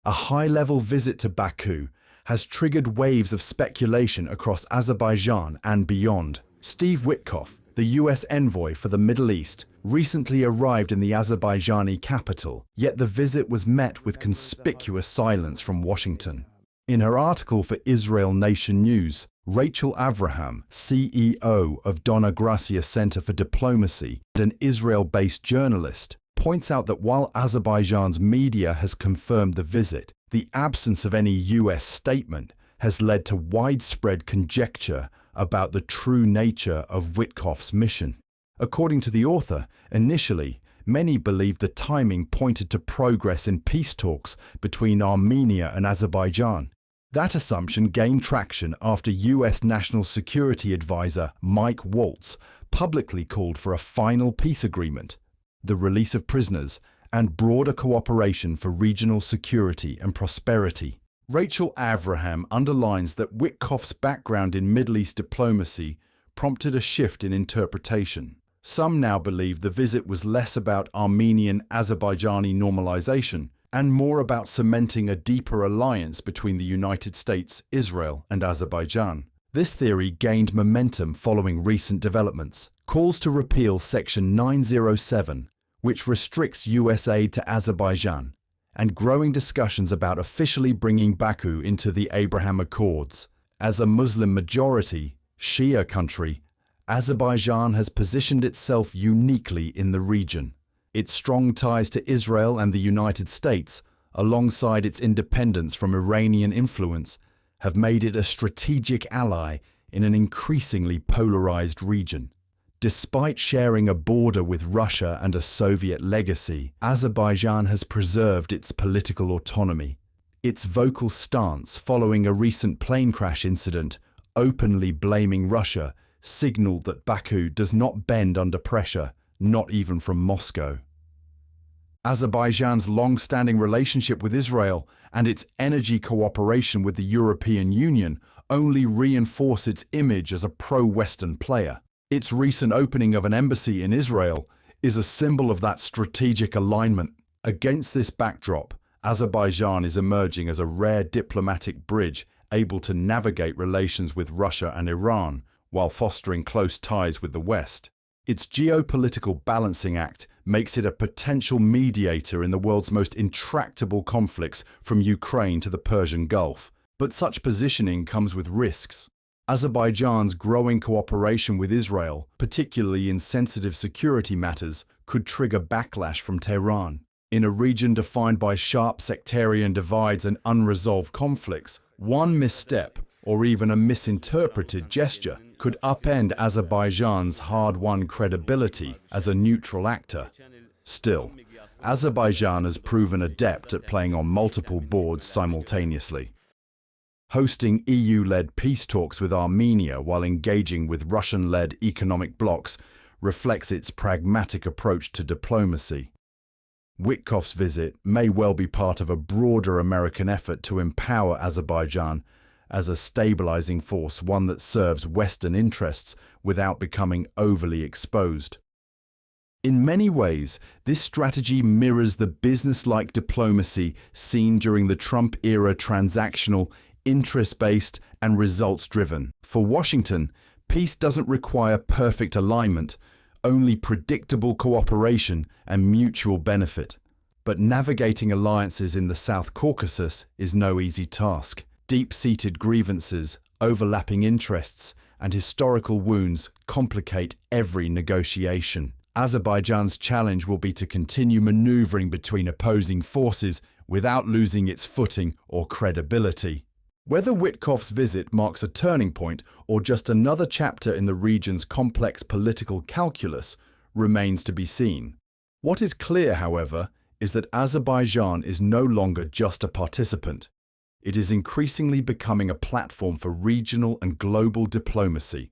A high-level visit to Baku has triggered waves of speculation across Azerbaijan and beyond. Steve Witkoff, the US envoy for the Middle East, recently arrived in the Azerbaijani capital, yet the visit was met with conspicuous silence from Washington. In her article for Israel Nation News, Rachel Avraham, CEO of Dona Gracia Center for Diplomacy and an Israel-based journalist, points out that while Azerbaijan's media has confirmed the visit, the absence of any US statement has led to widespread conjecture about the true nature of Witkoff's mission. According to the author, initially, many believed the timing pointed to progress in peace talks between Armenia and Azerbaijan. That assumption gained traction after US National Security Advisor Mike Waltz publicly called for a final peace agreement, the release of prisoners, and broader cooperation for regional security and prosperity. Rachel Avraham underlines that Witkoff's background in Middle East diplomacy prompted a shift in interpretation. Some now believe the visit was less about Armenian-Azerbaijani normalization and more about cementing a deeper alliance between the United States, Israel, and Azerbaijan. This theory gained momentum following recent developments. Calls to repeal Section 907, which restricts US aid to Azerbaijan, and growing discussions about officially bringing Baku into the Abraham Accords. As a Muslim-majority, Shia country, Azerbaijan has positioned itself uniquely in the region. Its strong ties to Israel and the United States, alongside its independence from Iranian influence, have made it a strategic ally in an increasingly polarized region. Despite sharing a border with Russia and a Soviet legacy, Azerbaijan has preserved its political autonomy. Its vocal stance following a recent plane crash incident, openly blaming Russia, signaled that Baku does not bend under pressure, not even from Moscow. Azerbaijan's long-standing relationship with Israel and its energy cooperation with the European Union only reinforce its image as a pro-Western player. Its recent opening of an embassy in Israel is a symbol of that strategic alignment. Against this backdrop, Azerbaijan is emerging as a rare diplomatic bridge able to navigate relations with Russia and Iran while fostering close ties with the West. Its geopolitical balancing act makes it a potential mediator in the world's most intractable conflicts from Ukraine to the Persian Gulf. But such positioning comes with risks. Azerbaijan's growing cooperation with Israel, particularly in sensitive security matters, could trigger backlash from Tehran. In a region defined by sharp sectarian divides and unresolved conflicts, one misstep, or even a misinterpreted gesture, could upend Azerbaijan's hard-won credibility as a neutral actor. Still, Azerbaijan has proven adept at playing on multiple boards simultaneously. Hosting EU-led peace talks with Armenia while engaging with Russian-led economic blocs reflects its pragmatic approach to diplomacy. Witkoff's visit may well be part of a broader American effort to empower Azerbaijan as a stabilizing force, one that serves Western interests without becoming overly exposed. In many ways, this strategy mirrors the business-like diplomacy seen during the Trump-era transactional, interest-based, and results-driven. For Washington, peace doesn't require perfect alignment, only predictable cooperation and mutual benefit. But navigating alliances in the South Caucasus is no easy task. Deep-seated grievances, overlapping interests, and historical wounds complicate every negotiation. Azerbaijan's challenge will be to continue maneuvering between opposing forces without losing its footing or credibility. Whether Witkoff's visit marks a turning point or just another chapter in the region's complex political calculus remains to be seen. What is clear, however, is that Azerbaijan is no longer just a participant. It is increasingly becoming a platform for regional and global diplomacy,